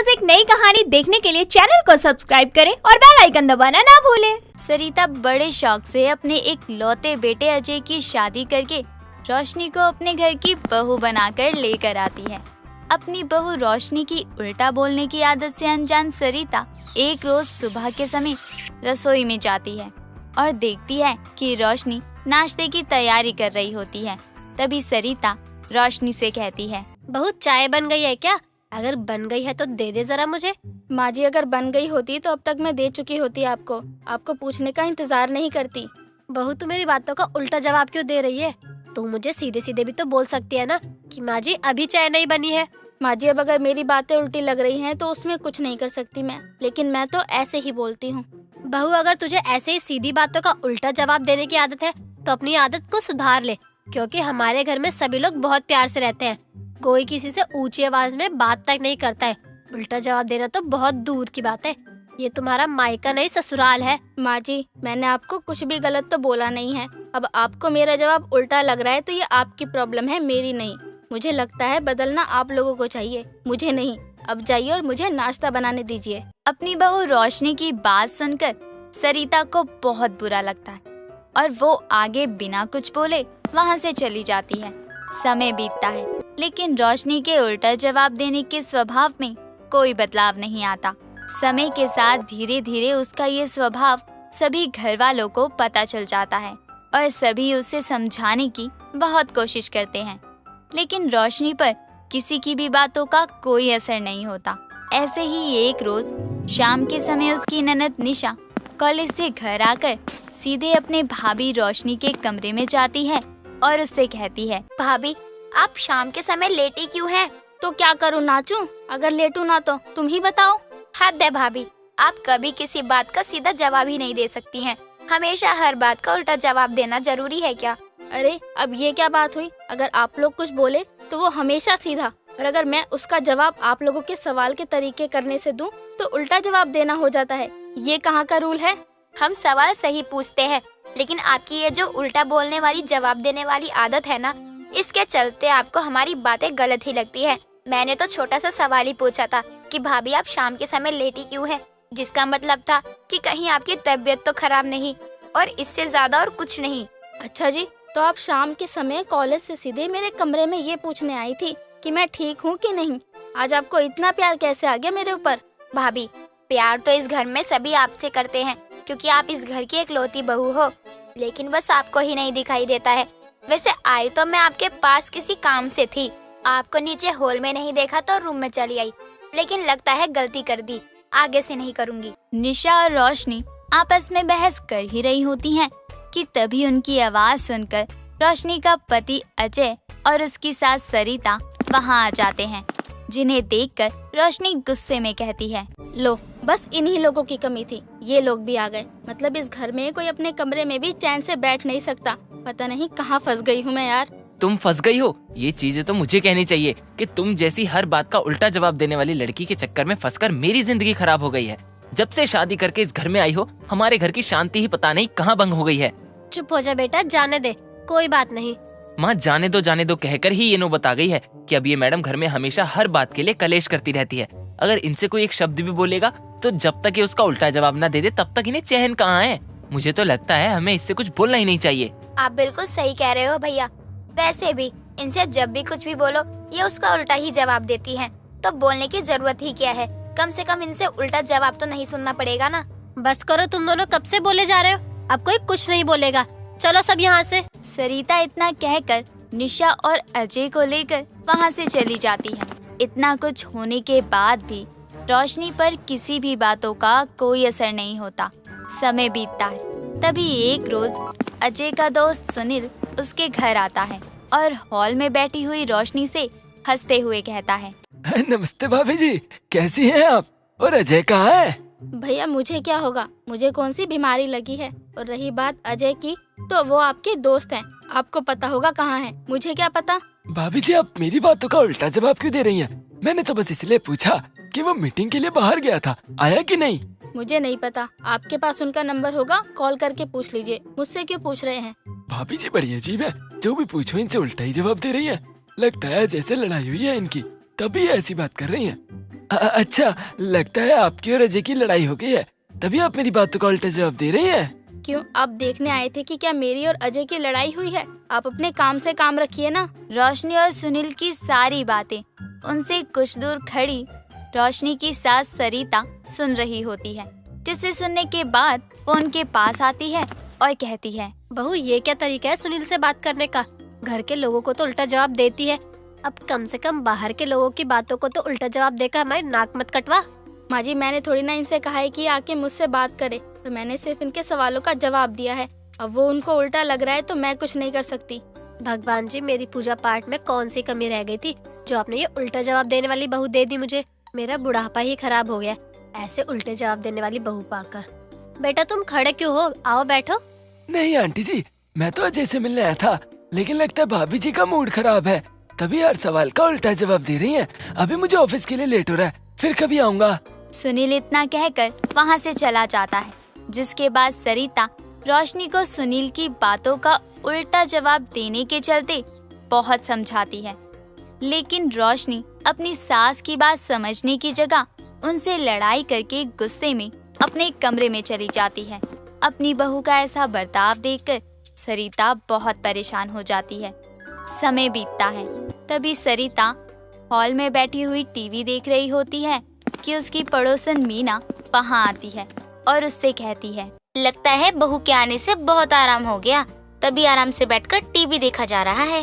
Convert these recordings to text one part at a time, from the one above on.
रोज एक नई कहानी देखने के लिए चैनल को सब्सक्राइब करें और बेल आइकन दबाना ना भूलें। सरिता बड़े शौक से अपने एक लौते बेटे अजय की शादी करके रोशनी को अपने घर की बहू बनाकर लेकर आती है। अपनी बहू रोशनी की उल्टा बोलने की आदत से अनजान सरिता एक रोज सुबह के समय रसोई में जाती है और देखती है कि रोशनी नाश्ते की तैयारी कर रही होती है। तभी सरिता रोशनी से कहती है, बहू चाय बन गई है क्या? अगर बन गई है तो दे दे जरा मुझे। माँ जी, अगर बन गई होती तो अब तक मैं दे चुकी होती आपको पूछने का इंतजार नहीं करती। बहू तू मेरी बातों का उल्टा जवाब क्यों दे रही है? तू मुझे सीधे सीधे भी तो बोल सकती है ना कि माँ जी अभी चाय नहीं बनी है। माँ जी, अब अगर मेरी बातें उल्टी लग रही हैं तो उसमें कुछ नहीं कर सकती मैं, लेकिन मैं तो ऐसे ही बोलती हूँ। बहू अगर तुझे ऐसे ही सीधी बातों का उल्टा जवाब देने की आदत है तो अपनी आदत को सुधार ले, क्योंकि हमारे घर में सभी लोग बहुत प्यार से रहते हैं। कोई किसी से ऊंची आवाज में बात तक नहीं करता है। उल्टा जवाब देना तो बहुत दूर की बात है। ये तुम्हारा मायका नहीं ससुराल है। माँ जी, मैंने आपको कुछ भी गलत तो बोला नहीं है। अब आपको मेरा जवाब उल्टा लग रहा है तो ये आपकी प्रॉब्लम है, मेरी नहीं। मुझे लगता है बदलना आप लोगों को चाहिए, मुझे नहीं। अब जाइए और मुझे नाश्ता बनाने दीजिए। अपनी बहू रोशनी की बात सुनकर सरिता को बहुत बुरा लगता है और वो आगे बिना कुछ बोले वहाँ से चली जाती है। समय बीतता है, लेकिन रोशनी के उल्टा जवाब देने के स्वभाव में कोई बदलाव नहीं आता। समय के साथ धीरे धीरे उसका ये स्वभाव सभी घर वालों को पता चल जाता है और सभी उसे समझाने की बहुत कोशिश करते हैं, लेकिन रोशनी पर किसी की भी बातों का कोई असर नहीं होता। ऐसे ही एक रोज शाम के समय उसकी ननद निशा कॉलेज से घर आकर सीधे अपने भाभी रोशनी के कमरे में जाती है और उससे कहती है, भाभी आप शाम के समय लेटी क्यों हैं? तो क्या करूँ, नाचूं? अगर लेटू ना तो तुम ही बताओ। हद है भाभी, आप कभी किसी बात का सीधा जवाब ही नहीं दे सकती हैं। हमेशा हर बात का उल्टा जवाब देना जरूरी है क्या? अरे अब ये क्या बात हुई? अगर आप लोग कुछ बोले तो वो हमेशा सीधा, और अगर मैं उसका जवाब आप लोगों के सवाल के तरीके करने से दूं तो उल्टा जवाब देना हो जाता है। ये कहाँ का रूल है? हम सवाल सही पूछते हैं, लेकिन आपकी ये जो उल्टा बोलने वाली जवाब देने वाली आदत है ना, इसके चलते आपको हमारी बातें गलत ही लगती है। मैंने तो छोटा सा सवाल ही पूछा था कि भाभी आप शाम के समय लेटी क्यों है, जिसका मतलब था कि कहीं आपकी तबीयत तो खराब नहीं, और इससे ज्यादा और कुछ नहीं। अच्छा जी, तो आप शाम के समय कॉलेज से सीधे मेरे कमरे में ये पूछने आई थी कि मैं ठीक हूँ कि नहीं। आज आपको इतना प्यार कैसे आ गया मेरे ऊपर? भाभी प्यार तो इस घर में सभी आपसे करते हैं, क्योंकि आप इस घर की इकलौती बहू हो, लेकिन बस आपको ही नहीं दिखाई देता है। वैसे आई तो मैं आपके पास किसी काम से थी, आपको नीचे हॉल में नहीं देखा तो रूम में चली आई, लेकिन लगता है गलती कर दी, आगे से नहीं करूँगी। निशा और रोशनी आपस में बहस कर ही रही होती हैं कि तभी उनकी आवाज सुनकर रोशनी का पति अजय और उसकी सास सरिता वहाँ आ जाते हैं, जिन्हें देखकर रोशनी गुस्से में कहती है, लो बस इन्हीं लोगों की कमी थी, ये लोग भी आ गए। मतलब इस घर में कोई अपने कमरे में भी चैन से बैठ नहीं सकता। पता नहीं कहाँ फंस गई हूँ मैं यार। तुम फंस गई हो? ये चीजें तो मुझे कहनी चाहिए कि तुम जैसी हर बात का उल्टा जवाब देने वाली लड़की के चक्कर में फंसकर मेरी जिंदगी खराब हो गई है। जब से शादी करके इस घर में आई हो, हमारे घर की शांति ही पता नहीं कहाँ भंग हो गई है। चुप हो जा बेटा, जाने दे, कोई बात नहीं। माँ जाने दो कहकर ही ये नौबत आ गई है कि अब ये मैडम घर में हमेशा हर बात के लिए कलेश करती रहती है। अगर इनसे कोई एक शब्द भी बोलेगा तो जब तक ये उसका उल्टा जवाब न दे दे तब तक इन्हें चैन कहाँ है। मुझे तो लगता है हमें इससे कुछ बोलना ही नहीं चाहिए। आप बिल्कुल सही कह रहे हो भैया। वैसे भी इनसे जब भी कुछ भी बोलो ये उसका उल्टा ही जवाब देती हैं, तो बोलने की जरूरत ही क्या है? कम से कम इनसे उल्टा जवाब तो नहीं सुनना पड़ेगा ना। बस करो, तुम दोनों कब से बोले जा रहे हो, अब कोई कुछ नहीं बोलेगा, चलो सब यहाँ से। सरिता इतना कहकर निशा और अजय को लेकर वहाँ से चली जाती है। इतना कुछ होने के बाद भी रोशनी पर किसी भी बातों का कोई असर नहीं होता। समय बीतता है, तभी एक रोज अजय का दोस्त सुनील उसके घर आता है और हॉल में बैठी हुई रोशनी से हंसते हुए कहता है, नमस्ते भाभी जी, कैसी हैं आप? और अजय कहाँ है? भैया मुझे क्या होगा, मुझे कौन सी बीमारी लगी है? और रही बात अजय की, तो वो आपके दोस्त हैं, आपको पता होगा कहाँ है, मुझे क्या पता। भाभी जी आप मेरी बातों का उल्टा जवाब क्यों दे रही हैं? मैंने तो बस इसलिए पूछा कि वो मीटिंग के लिए बाहर गया था, आया कि नहीं? मुझे नहीं पता, आपके पास उनका नंबर होगा, कॉल करके पूछ लीजिए। मुझसे क्यों पूछ रहे हैं? भाभी जी बड़ी अजीब है, जो भी पूछो इनसे उल्टा ही जवाब दे रही है। लगता है जैसे लड़ाई हुई है इनकी, तभी ऐसी बात कर रही है। अच्छा, लगता है आपकी और अजय की लड़ाई हो गई है, तभी आप मेरी बातों का उल्टा जवाब दे रही हैं। क्यों, आप देखने आए थे कि क्या मेरी और अजय की लड़ाई हुई है? आप अपने काम से काम रखिए ना। रोशनी और सुनील की सारी बातें उनसे कुछ दूर खड़ी रोशनी की सास सरिता सुन रही होती है, जिसे सुनने के बाद वो उनके पास आती है और कहती है, बहू ये क्या तरीका है सुनील से बात करने का? घर के लोगों को तो उल्टा जवाब देती है, अब कम से कम बाहर के लोगों की बातों को तो उल्टा जवाब देकर हमारी नाक मत कटवा। माँ जी, मैंने थोड़ी ना इनसे कहा है कि आके मुझसे बात करे, तो मैंने सिर्फ इनके सवालों का जवाब दिया है। अब वो उनको उल्टा लग रहा है तो मैं कुछ नहीं कर सकती। भगवान जी, मेरी पूजा पाठ में कौन सी कमी रह गई थी जो आपने ये उल्टा जवाब देने वाली बहू दे दी मुझे? मेरा बुढ़ापा ही खराब हो गया ऐसे उल्टे जवाब देने वाली बहू पाकर। बेटा तुम खड़े क्यों हो, आओ बैठो। नहीं आंटी जी, मैं तो अजय से मिलने आया था, लेकिन लगता है भाभी जी का मूड खराब है, तभी हर सवाल का उल्टा जवाब दे रही हैं। अभी मुझे ऑफिस के लिए लेट हो रहा है, फिर कभी आऊँगा। सुनील इतना कहकर वहाँ से चला जाता है, जिसके बाद सरिता रोशनी को सुनील की बातों का उल्टा जवाब देने के चलते बहुत समझाती है, लेकिन रोशनी अपनी सास की बात समझने की जगह उनसे लड़ाई करके गुस्से में अपने कमरे में चली जाती है। अपनी बहू का ऐसा बर्ताव देखकर सरिता बहुत परेशान हो जाती है। समय बीतता है, तभी सरिता हॉल में बैठी हुई टीवी देख रही होती है कि उसकी पड़ोसन मीना वहाँ आती है और उससे कहती है, लगता है बहू के आने से बहुत आराम हो गया, तभी आराम से बैठकर टीवी देखा जा रहा है।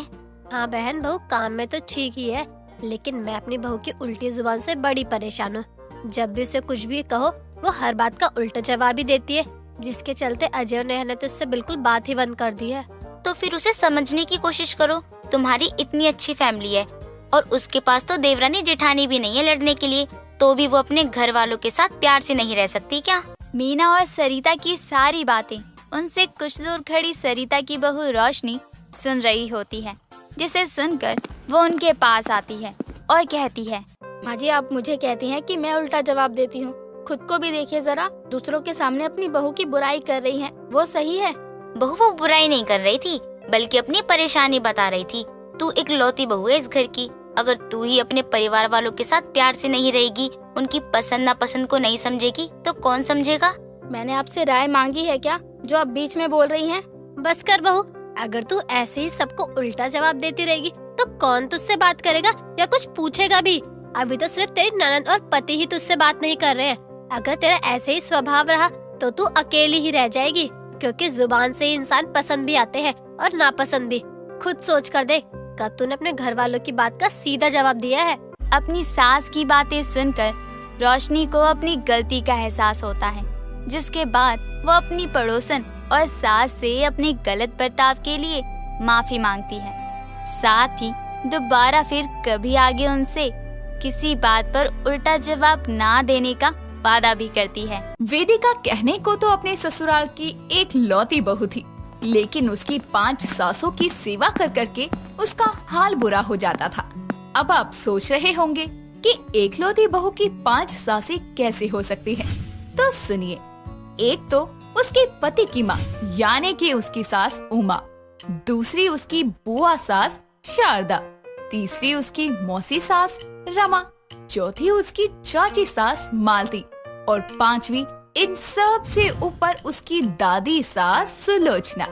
हाँ बहन, बहू काम में तो ठीक ही है, लेकिन मैं अपनी बहू की उल्टी जुबान से बड़ी परेशान हूँ। जब भी उसे कुछ भी कहो वो हर बात का उल्टा जवाब ही देती है, जिसके चलते अजय और नेहा ने तो उससे बिल्कुल बात ही बंद कर दी है। तो फिर उसे समझने की कोशिश करो, तुम्हारी इतनी अच्छी फैमिली है और उसके पास तो देवरानी जेठानी भी नहीं है लड़ने के लिए, तो भी वो अपने घर वालों के साथ प्यार से नहीं रह सकती क्या? मीना और सरिता की सारी बातें उनसे कुछ दूर खड़ी सरिता की बहू रोशनी सुन रही होती है, जिसे सुनकर वो उनके पास आती है और कहती है, माँ जी, आप मुझे कहती हैं कि मैं उल्टा जवाब देती हूँ। खुद को भी देखिए जरा, दूसरों के सामने अपनी बहू की बुराई कर रही हैं, वो सही है? बहू वो बुराई नहीं कर रही थी, बल्कि अपनी परेशानी बता रही थी। तू एक लौती बहू है इस घर की, अगर तू ही अपने परिवार वालों के साथ प्यार से नहीं रहेगी, उनकी पसंद नापसंद को नहीं समझेगी, तो कौन समझेगा? मैंने आपसे राय मांगी है क्या, जो आप बीच में बोल रही हैं? बस कर बहू, अगर तू ऐसे ही सबको उल्टा जवाब देती रहेगी तो कौन तुझसे बात करेगा या कुछ पूछेगा भी? अभी तो सिर्फ तेरी ननद और पति ही तुझसे बात नहीं कर रहे हैं। अगर तेरा ऐसे ही स्वभाव रहा तो तू अकेली ही रह जाएगी, क्योंकि जुबान से ही इंसान पसंद भी आते हैं और नापसंद भी। खुद सोच कर देख, कब तूने अपने घर वालों की बात का सीधा जवाब दिया है? अपनी सास की बातें सुनकर रोशनी को अपनी गलती का एहसास होता है, जिसके बाद वो अपनी पड़ोसन और सास से अपने गलत बर्ताव के लिए माफी मांगती है। साथ ही दोबारा फिर कभी आगे उनसे किसी बात पर उल्टा जवाब ना देने का वादा भी करती है। वेदिका कहने को तो अपने ससुराल की एक लौती बहू थी, लेकिन उसकी 5 सासों की सेवा कर करके उसका हाल बुरा हो जाता था। अब आप सोच रहे होंगे कि एकलौती बहू की 5 सासें कैसे हो सकती हैं? तो सुनिए, एक तो उसके पति की माँ यानी कि उसकी सास उमा, दूसरी उसकी बुआ सास शारदा, तीसरी उसकी मौसी सास रमा, चौथी उसकी चाची सास मालती और 5वीं इन सब से ऊपर उसकी दादी सास सुलोचना,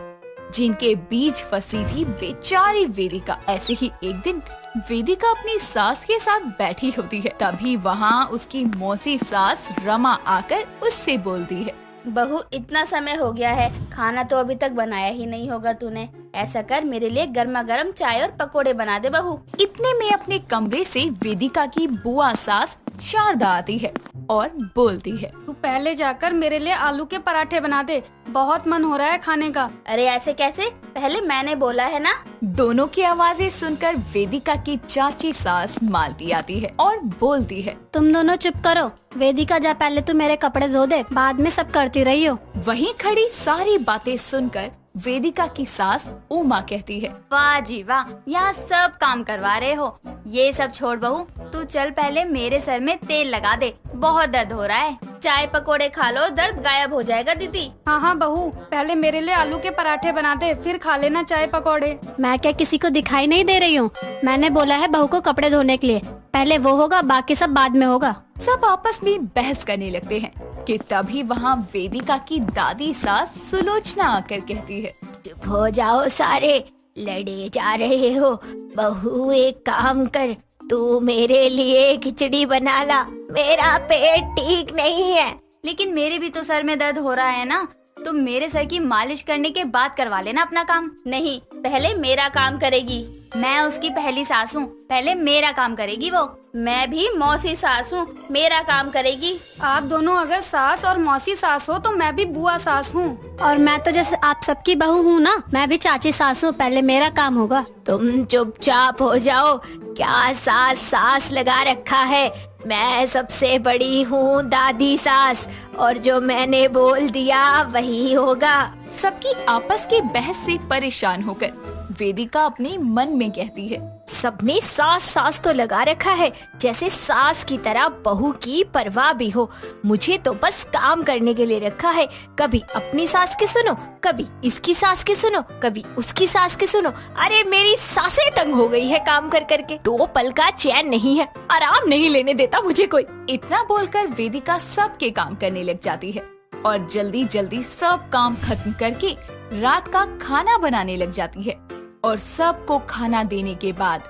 जिनके बीच फंसी थी बेचारी वेदिका। ऐसे ही एक दिन वेदिका अपनी सास के साथ बैठी होती है, तभी वहाँ उसकी मौसी सास रमा आकर उससे बोलती है, बहू, इतना समय हो गया है, खाना तो अभी तक बनाया ही नहीं होगा तूने। ऐसा कर, मेरे लिए गर्मा गर्म चाय और पकोड़े बना दे बहू। इतने में अपने कमरे से वेदिका की बुआ सास शारदा आती है और बोलती है, तू पहले जाकर मेरे लिए आलू के पराठे बना दे, बहुत मन हो रहा है खाने का। अरे ऐसे कैसे, पहले मैंने बोला है ना। दोनों की आवाजें सुनकर वेदिका की चाची सास मालती आती है और बोलती है, तुम दोनों चुप करो, वेदिका जा, पहले तू मेरे कपड़े धो दे, बाद में सब करती रही हो। वहीं खड़ी सारी बातें सुनकर वेदिका की सास उमा कहती है, वाह जी वाह, यहाँ सब काम करवा रहे हो। ये सब छोड़ बहू, तू चल पहले मेरे सर में तेल लगा दे, बहुत दर्द हो रहा है। चाय पकोड़े खा लो, दर्द गायब हो जाएगा दीदी। हाँ हाँ बहू, पहले मेरे लिए आलू के पराठे बना दे, फिर खा लेना चाय पकौड़े। मैं क्या किसी को दिखाई नहीं दे रही हूँ? मैंने बोला है बहू को कपड़े धोने के लिए, पहले वो होगा, बाकी सब बाद में होगा। सब आपस में बहस करने लगते हैं कि तभी वहाँ वेदिका की दादी सास सुलोचना आकर कहती है, चुप हो जाओ सारे, लड़े जा रहे हो। बहू एक काम कर, तू मेरे लिए खिचड़ी बना ला, मेरा पेट ठीक नहीं है। लेकिन मेरे भी तो सर में दर्द हो रहा है ना, तुम मेरे सर की मालिश करने के बाद करवा लेना अपना काम। नहीं, पहले मेरा काम करेगी। मैं उसकी पहली सास हूँ, पहले मेरा काम करेगी वो। मैं भी मौसी सास हूँ, मेरा काम करेगी। आप दोनों अगर सास और मौसी सास हो तो मैं भी बुआ सास हूँ। और मैं तो जैसे आप सबकी बहू हूँ ना, मैं भी चाची सास हूँ, पहले मेरा काम होगा। तुम चुपचाप हो जाओ, क्या सास सास लगा रखा है। मैं सबसे बड़ी हूँ दादी सास, और जो मैंने बोल दिया वही होगा। सबकी आपस की बहस से परेशान होकर वेदिका अपने मन में कहती है, सबने सास सास तो लगा रखा है, जैसे सास की तरह बहू की परवाह भी हो। मुझे तो बस काम करने के लिए रखा है। कभी अपनी सास की सुनो, कभी इसकी सास की सुनो, कभी उसकी सास की सुनो। अरे मेरी सासें तंग हो गई है काम कर करके। 2 पल का चैन नहीं है, आराम नहीं लेने देता मुझे कोई। इतना बोलकर वेदिका सबके काम करने लग जाती है और जल्दी जल्दी सब काम खत्म करके रात का खाना बनाने लग जाती है। और सबको खाना देने के बाद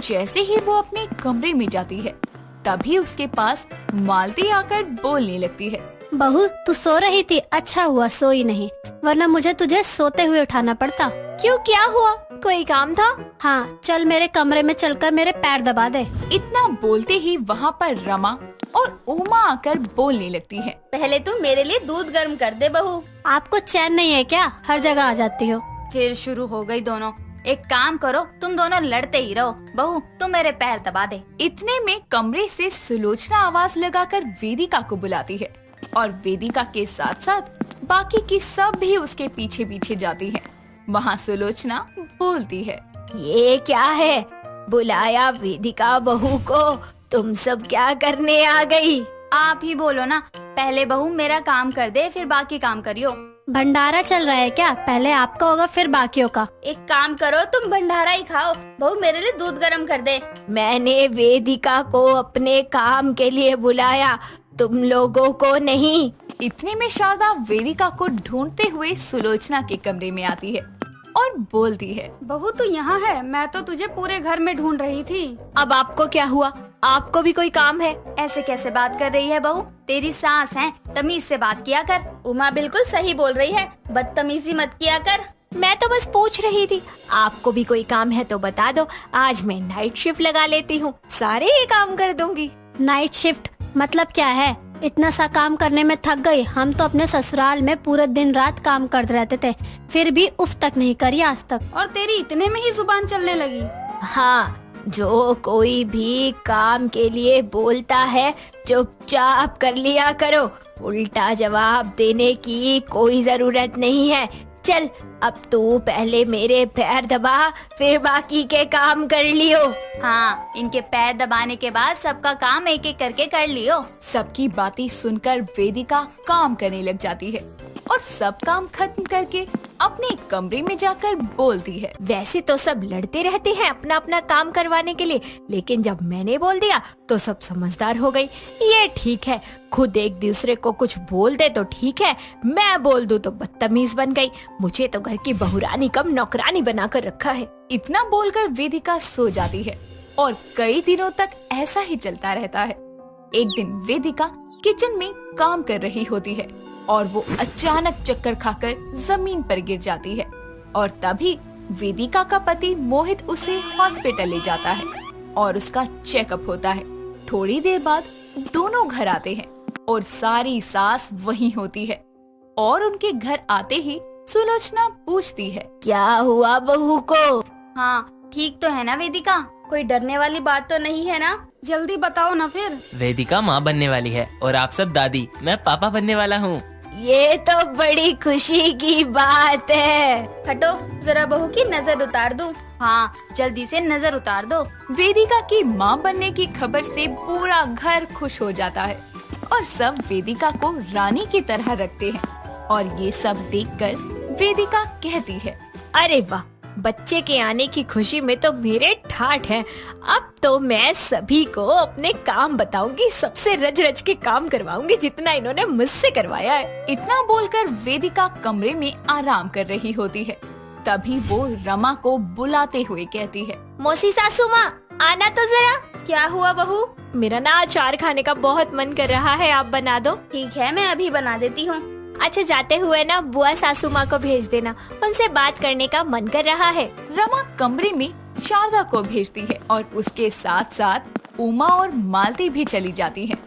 जैसे ही वो अपने कमरे में जाती है, तभी उसके पास मालती आकर बोलने लगती है, बहू तू सो रही थी, अच्छा हुआ सोई नहीं, वरना मुझे तुझे सोते हुए उठाना पड़ता। क्यों, क्या हुआ, कोई काम था? हाँ, चल मेरे कमरे में चलकर मेरे पैर दबा दे। इतना बोलते ही वहाँ पर रमा और उमा आकर बोलने लगती है, पहले तुम मेरे लिए दूध गर्म कर दे बहू। आपको चैन नहीं है क्या, हर जगह आ जाती हो। फिर शुरू हो गई दोनों। एक काम करो, तुम दोनों लड़ते ही रहो। बहू तुम मेरे पैर दबा दे। इतने में कमरे से सुलोचना आवाज लगाकर वेदिका को बुलाती है और वेदिका के साथ साथ बाकी की सब भी उसके पीछे पीछे जाती है। वहाँ सुलोचना बोलती है, ये क्या है, बुलाया वेदिका बहू को, तुम सब क्या करने आ गई? आप ही बोलो ना, पहले बहू मेरा काम कर दे, फिर बाकी काम करियो। भंडारा चल रहा है क्या, पहले आपका होगा फिर बाकियों का। एक काम करो, तुम भंडारा ही खाओ, बहू मेरे लिए दूध गर्म कर दे। मैंने वेदिका को अपने काम के लिए बुलाया, तुम लोगों को नहीं। इतने में शारदा वेदिका को ढूंढते हुए सुलोचना के कमरे में आती है और बोलती है, बहू तू यहाँ है, मैं तो तुझे पूरे घर में ढूंढ रही थी। अब आपको क्या हुआ, आपको भी कोई काम है? ऐसे कैसे बात कर रही है बहू, तेरी सास है, तमीज से बात किया कर। उमा बिल्कुल सही बोल रही है, बदतमीजी मत किया कर। मैं तो बस पूछ रही थी, आपको भी कोई काम है तो बता दो, आज मैं नाइट शिफ्ट लगा लेती हूँ, सारे ही काम कर दूंगी। नाइट शिफ्ट मतलब क्या है? इतना सा काम करने में थक गई। हम तो अपने ससुराल में पूरे दिन रात काम करते रहते थे, फिर भी उफ तक नहीं करी आज तक। और तेरी इतने में ही जुबान चलने लगी। हाँ, जो कोई भी काम के लिए बोलता है चुपचाप कर लिया करो, उल्टा जवाब देने की कोई जरूरत नहीं है। चल अब तू पहले मेरे पैर दबा, फिर बाकी के काम कर लियो। हाँ, इनके पैर दबाने के बाद सबका काम एक एक करके कर लियो। सबकी बातें सुनकर वेदिका काम करने लग जाती है और सब काम खत्म करके अपने कमरे में जाकर बोलती है, वैसे तो सब लड़ते रहते हैं अपना अपना काम करवाने के लिए, लेकिन जब मैंने बोल दिया तो सब समझदार हो गई। ये ठीक है, खुद एक दूसरे को कुछ बोल दे तो ठीक है, मैं बोल दूं तो बदतमीज बन गई। मुझे तो घर की बहुरानी कम नौकरानी बना कर रखा है। इतना बोलकर वेदिका सो जाती है और कई दिनों तक ऐसा ही चलता रहता है। एक दिन वेदिका किचन में काम कर रही होती है और वो अचानक चक्कर खाकर जमीन पर गिर जाती है और तभी वेदिका का पति मोहित उसे हॉस्पिटल ले जाता है और उसका चेकअप होता है। थोड़ी देर बाद दोनों घर आते हैं और सारी सास वहीं होती है और उनके घर आते ही सुलोचना पूछती है, क्या हुआ बहू को? हाँ, ठीक तो है ना वेदिका, कोई डरने वाली बात तो नहीं है ना? जल्दी बताओ ना फिर। वेदिका माँ बनने वाली है और आप सब दादी, मैं पापा बनने वाला हूँ। ये तो बड़ी खुशी की बात है। हटो, जरा बहू की नजर उतार दो। हाँ, जल्दी से नजर उतार दो। वेदिका की माँ बनने की खबर से पूरा घर खुश हो जाता है और सब वेदिका को रानी की तरह रखते हैं और ये सब देखकर वेदिका कहती है, अरे वाह, बच्चे के आने की खुशी में तो मेरे ठाठ हैं। अब तो मैं सभी को अपने काम बताऊंगी, सबसे रज रज के काम करवाऊंगी जितना इन्होंने मुझसे करवाया है। इतना बोलकर वेदिका कमरे में आराम कर रही होती है। तभी वो रमा को बुलाते हुए कहती है, मौसी सासू माँ, आना तो जरा। क्या हुआ बहू? मेरा ना अचार खाने का बहुत मन कर रहा है, आप बना दो। ठीक है, मैं अभी बना देती हूँ। अच्छा, जाते हुए ना बुआ सासू माँ को भेज देना, उनसे बात करने का मन कर रहा है। रमा कमरे में शारदा को भेजती है और उसके साथ साथ उमा और मालती भी चली जाती है,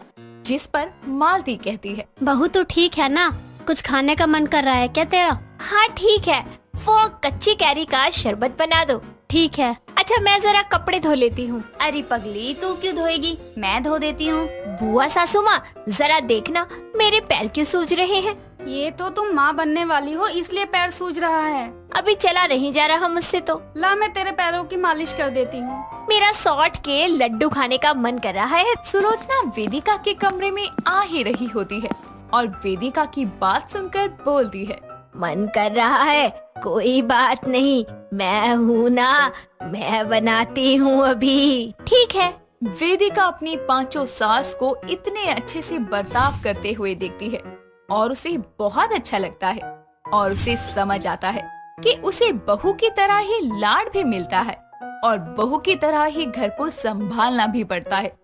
जिस पर मालती कहती है, बहू तू ठीक है ना? कुछ खाने का मन कर रहा है क्या तेरा? हाँ ठीक है, वो कच्ची कैरी का शरबत बना दो। ठीक है। अच्छा, मैं जरा कपड़े धो लेती हूँ। अरे पगली, तू क्यों धोएगी? मैं धो देती हूँ। बुआ सासू माँ, जरा देखना मेरे पैर क्यों सूज रहे हैं। ये तो तुम माँ बनने वाली हो इसलिए पैर सूज रहा है। अभी चला नहीं जा रहा मुझसे तो। ला, मैं तेरे पैरों की मालिश कर देती हूँ। मेरा सौट के लड्डू खाने का मन कर रहा है। सुलोचना वेदिका के कमरे में आ ही रही होती है और वेदिका की बात सुनकर बोलती है, मन कर रहा है, कोई बात नहीं, मैं हूँ ना, मैं बनाती हूँ अभी। ठीक है। वेदिका अपनी पांचों सास को इतने अच्छे से बर्ताव करते हुए देखती है और उसे बहुत अच्छा लगता है और उसे समझ आता है कि उसे बहू की तरह ही लाड भी मिलता है और बहू की तरह ही घर को संभालना भी पड़ता है।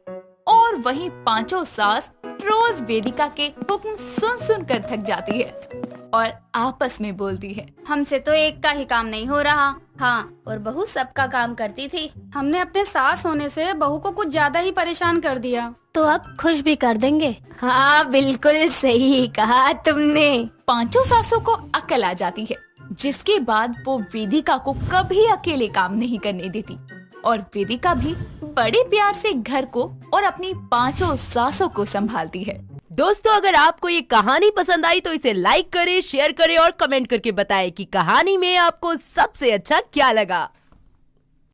और वहीं पांचों सास रोज वेदिका के हुक्म सुन सुन कर थक जाती है और आपस में बोलती है, हमसे तो एक का ही काम नहीं हो रहा। हाँ, और बहू सबका काम करती थी। हमने अपने सास होने से बहू को कुछ ज्यादा ही परेशान कर दिया। तो अब खुश भी कर देंगे। हाँ, बिल्कुल सही कहा तुमने। पांचों सासों को अकल आ जाती है, जिसके बाद वो वेदिका को कभी अकेले काम नहीं करने देती और वेदिका भी बड़े प्यार से घर को और अपनी पांचों सासों को संभालती है। दोस्तों, अगर आपको ये कहानी पसंद आई तो इसे लाइक करें, शेयर करें और कमेंट करके बताएं कि कहानी में आपको सबसे अच्छा क्या लगा।